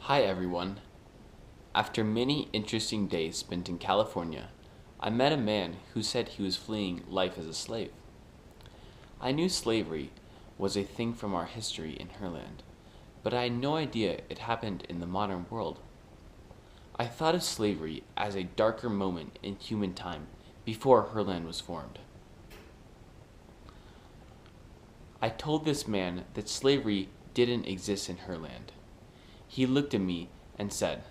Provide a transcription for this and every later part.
Hi everyone. After many interesting days spent in California, I met a man who said he was fleeing life as a slave. I knew slavery was a thing from our history in Herland, but I had no idea it happened in the modern world. I thought of slavery as a darker moment in human time before Herland was formed. I told this man that slavery didn't exist in Herland. He looked at me and said,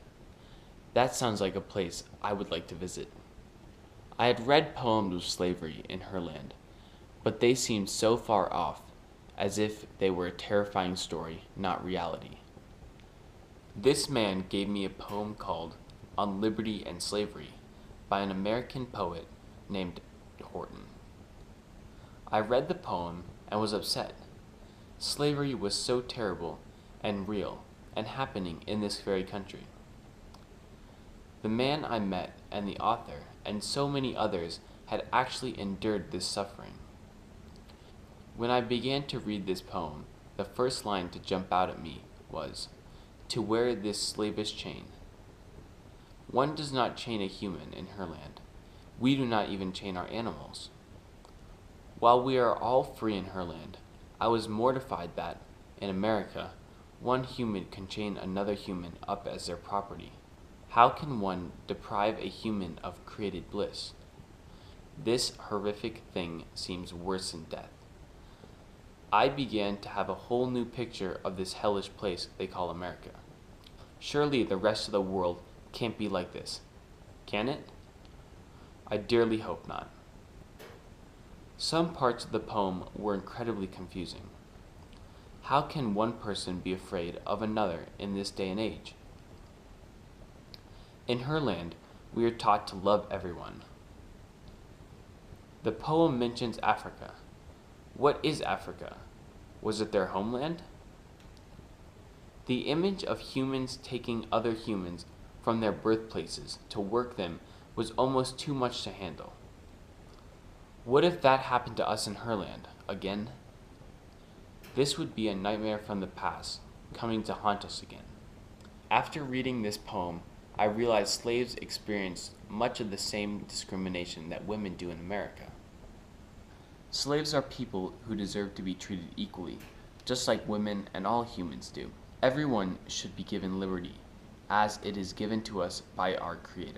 "That sounds like a place I would like to visit." I had read poems of slavery in Herland, but they seemed so far off, as if they were a terrifying story, not reality. This man gave me a poem called On Liberty and Slavery by an American poet named Horton. I read the poem and was upset. Slavery was so terrible and real and happening in this very country. The man I met and the author and so many others had actually endured this suffering. When I began to read this poem, the first line to jump out at me was, "To wear this slavish chain." One does not chain a human in Herland. We do not even chain our animals. While we are all free in Herland, I was mortified that, in America, one human can chain another human up as their property. How can one deprive a human of created bliss? This horrific thing seems worse than death. I began to have a whole new picture of this hellish place they call America. Surely the rest of the world can't be like this, can it? I dearly hope not. Some parts of the poem were incredibly confusing. How can one person be afraid of another in this day and age? In Herland, we are taught to love everyone. The poem mentions Africa. What is Africa? Was it their homeland? The image of humans taking other humans from their birthplaces to work them was almost too much to handle. What if that happened to us in Herland again? This would be a nightmare from the past, coming to haunt us again. After reading this poem, I realized slaves experienced much of the same discrimination that women do in America. Slaves are people who deserve to be treated equally, just like women and all humans do. Everyone should be given liberty, as it is given to us by our Creator.